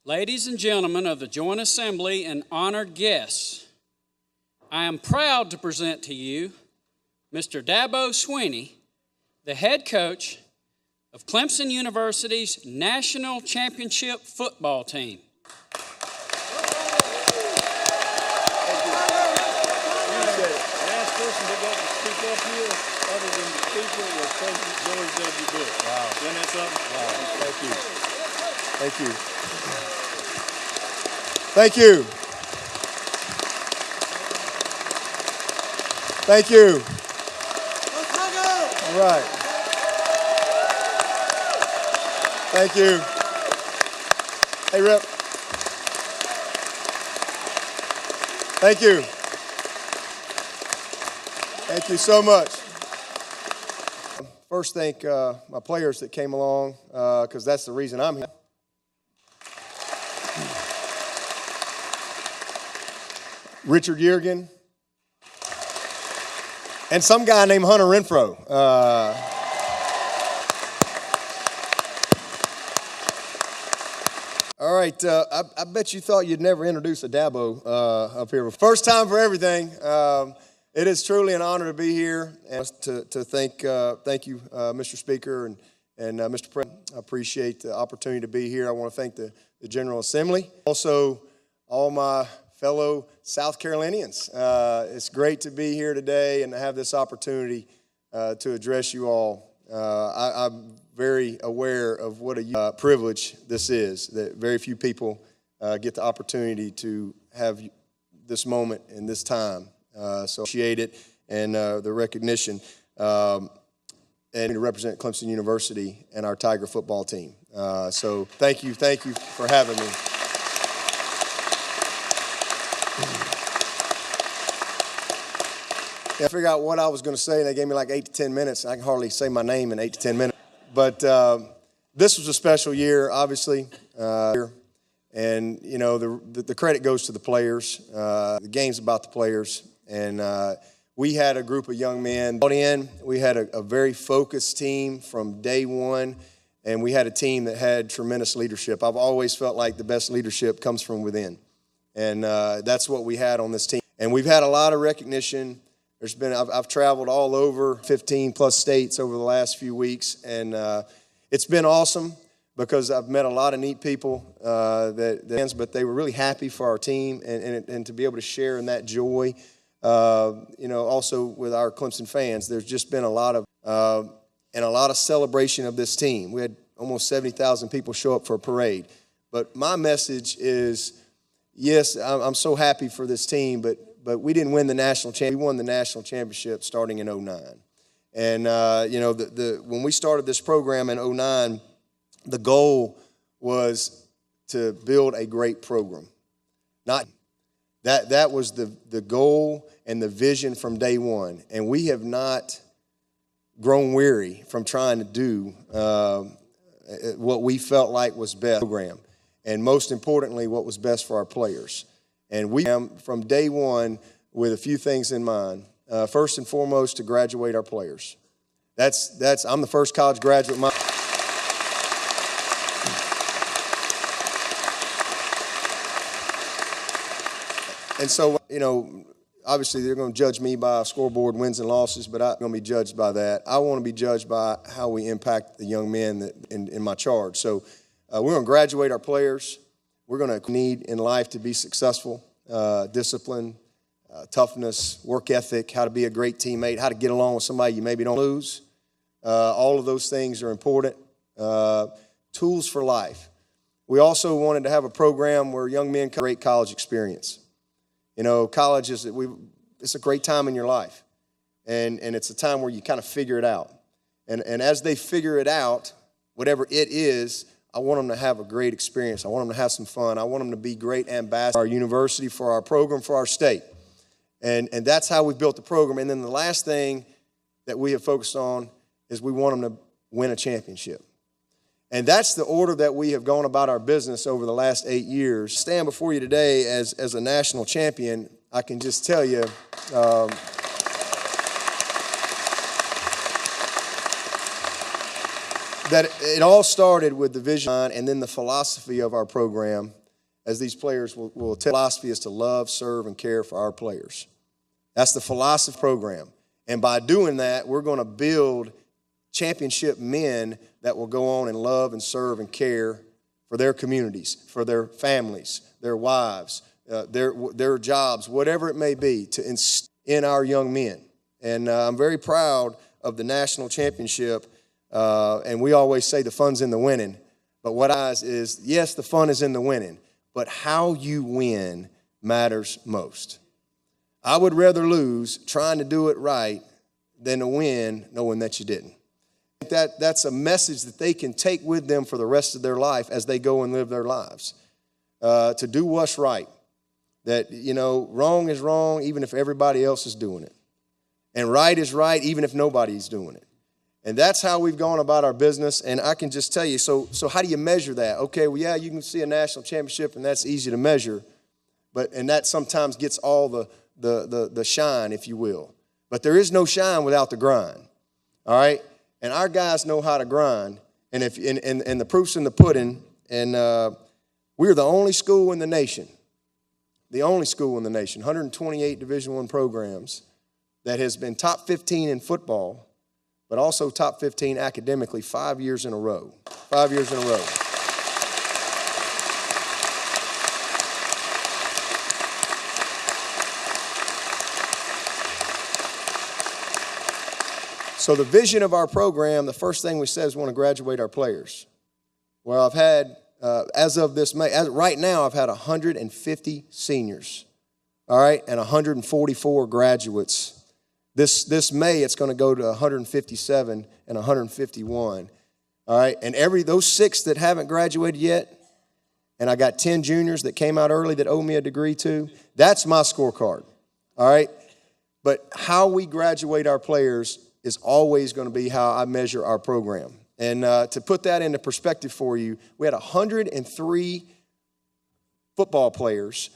Ladies and gentlemen of the Joint Assembly and honored guests, I am proud to present to you Mr. Dabo Swinney, the head coach of Clemson University's National Championship football team. Last person that got to speak up here, other than the speaker, was President George W. Bush. Wow. Isn't that something? Wow. Thank you. Thank you. Thank you. Thank you. All right. Thank you. Hey, Rep. Thank you. Thank you so much. First, thank my players that came along, because that's the reason I'm here. Richard Yergin, and some guy named Hunter Renfro. All right, I bet you thought you'd never introduce a Dabo up here. First time for everything. It is truly an honor to be here and to thank you, Mr. Speaker and Mr. President. I appreciate the opportunity to be here. I want to thank the General Assembly. Also, all my fellow South Carolinians. It's great to be here today and to have this opportunity to address you all. I'm very aware of what a privilege this is, that very few people get the opportunity to have this moment and this time. So appreciate it and the recognition and to represent Clemson University and our Tiger football team. So thank you for having me. I figured out what I was going to say, and they gave me like 8 to 10 minutes. I can hardly say my name in 8 to 10 minutes. But this was a special year, obviously. And, you know, the credit goes to the players. The game's about the players. And we had a group of young men brought in. We had a very focused team from day one. And we had a team that had tremendous leadership. I've always felt like the best leadership comes from within. And that's what we had on this team. And we've had a lot of recognition. I've traveled all over 15 plus states over the last few weeks, and it's been awesome because I've met a lot of neat people but they were really happy for our team and to be able to share in that joy. Also with our Clemson fans, there's just been a lot of celebration of this team. We had almost 70,000 people show up for a parade. But my message is, yes, I'm so happy for this team, but we didn't win the national championship. We won the national championship starting in 2009. And, when we started this program in 2009, the goal was to build a great program. That was the goal and the vision from day one. And we have not grown weary from trying to do what we felt like was best program. And most importantly, what was best for our players. And we from day one with a few things in mind. First and foremost, to graduate our players. I'm the first college graduate. And so, obviously they're going to judge me by scoreboard wins and losses, but I'm going to be judged by that. I want to be judged by how we impact the young men that in my charge. So we're going to graduate our players. We're going to need in life to be successful, discipline, toughness, work ethic, how to be a great teammate, how to get along with somebody you maybe don't lose. All of those things are important. Tools for life. We also wanted to have a program where young men get a great college experience. College it's a great time in your life. And it's a time where you kind of figure it out. And as they figure it out, whatever it is, I want them to have a great experience. I want them to have some fun. I want them to be great ambassadors for our university, for our program, for our state. And that's how we built the program. And then the last thing that we have focused on is we want them to win a championship. And that's the order that we have gone about our business over the last 8 years. Stand before you today as a national champion, I can just tell you, that it all started with the vision and then the philosophy of our program, as these players will tell. Philosophy is to love, serve, and care for our players. That's the philosophy program. And by doing that, we're going to build championship men that will go on and love and serve and care for their communities, for their families, their wives, their jobs, whatever it may be, to instill in our young men. And I'm very proud of the national championship. And we always say the fun's in the winning. But what is, yes, the fun is in the winning, but how you win matters most. I would rather lose trying to do it right than to win knowing that you didn't. That's a message that they can take with them for the rest of their life as they go and live their lives. To do what's right. That, wrong is wrong even if everybody else is doing it. And right is right even if nobody's doing it. And that's how we've gone about our business. And I can just tell you, so how do you measure that? Okay, well, yeah, you can see a national championship, and that's easy to measure. And that sometimes gets all the shine, if you will. But there is no shine without the grind, all right? And our guys know how to grind. And the proof's in the pudding. And we're the only school in the nation, 128 Division I programs, that has been top 15 in football, but also top 15 academically 5 years in a row. 5 years in a row. So the vision of our program, the first thing we said is we want to graduate our players. Well, I've had, as of this May, right now I've had 150 seniors, all right, and 144 graduates. This May, it's going to go to 157 and 151, all right? And those 6 that haven't graduated yet, and I got 10 juniors that came out early that owe me a degree too, that's my scorecard, all right? But how we graduate our players is always going to be how I measure our program. And to put that into perspective for you, we had 103 football players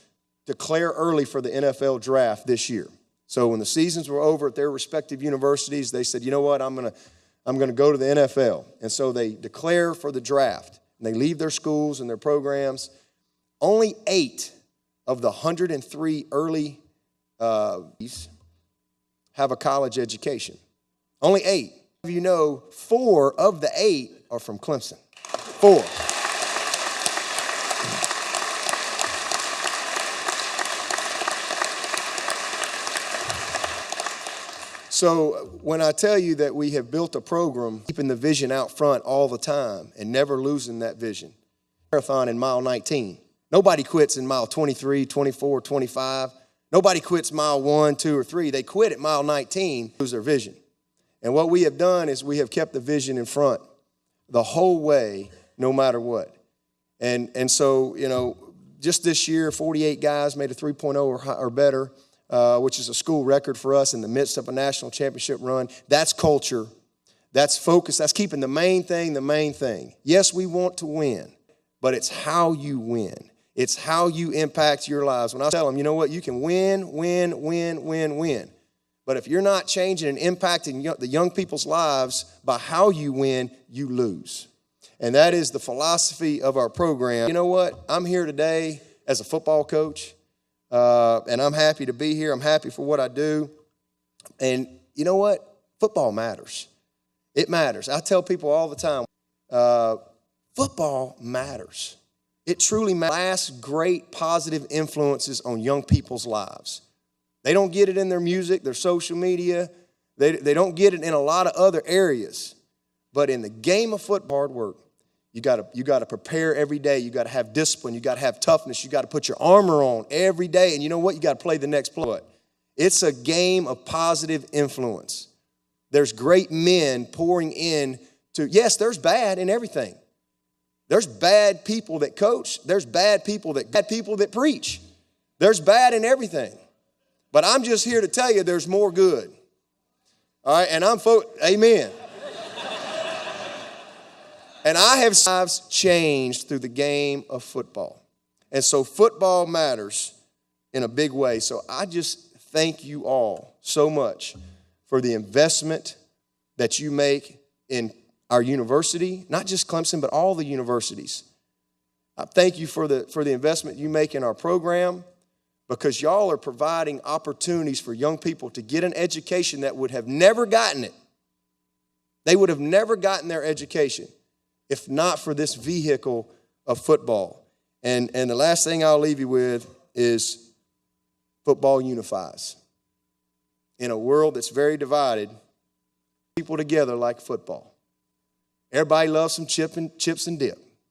declare early for the NFL draft this year. So when the seasons were over at their respective universities, they said, you know what, I'm going to go to the NFL. And so they declare for the draft. And they leave their schools and their programs. Only 8 of the 103 early have a college education. Only 8. 4 of the 8 are from Clemson. 4. So when I tell you that we have built a program, keeping the vision out front all the time and never losing that vision. Marathon in mile 19. Nobody quits in mile 23, 24, 25. Nobody quits mile 1, 2, or 3. They quit at mile 19, lose their vision. And what we have done is we have kept the vision in front the whole way, no matter what. And so, just this year, 48 guys made a 3.0 or better, which is a school record for us in the midst of a national championship run. That's culture. That's focus. That's keeping the main thing the main thing. Yes, we want to win, but it's how you win. It's how you impact your lives. When I tell them, you know what, you can win. But if you're not changing and impacting the young people's lives by how you win, you lose. And that is the philosophy of our program. You know what? I'm here today as a football coach, and I'm happy to be here. I'm happy for what I do. And you know what? Football matters. It matters. I tell people all the time, football matters. It truly matters. Last great positive influences on young people's lives. They don't get it in their music, their social media. They don't get it in a lot of other areas. But in the game of football, hard work. You got to prepare every day. You got to have discipline. You got to have toughness. You got to put your armor on every day. And you know what? You got to play the next play. It's a game of positive influence. There's great men pouring in to, yes, there's bad in everything. There's bad people that coach. There's bad people that preach. There's bad in everything. But I'm just here to tell you there's more good. All right, and amen. And I have lives changed through the game of football. And so football matters in a big way. So I just thank you all so much for the investment that you make in our our university, not just Clemson, but all the universities. I thank you for the investment you make in our program, because y'all are providing opportunities for young people to get an education that would have never gotten it. They would have never gotten their education if not for this vehicle of football. And the last thing I'll leave you with is football unifies. In a world that's very divided, people together like football. Everybody loves some chips and dip.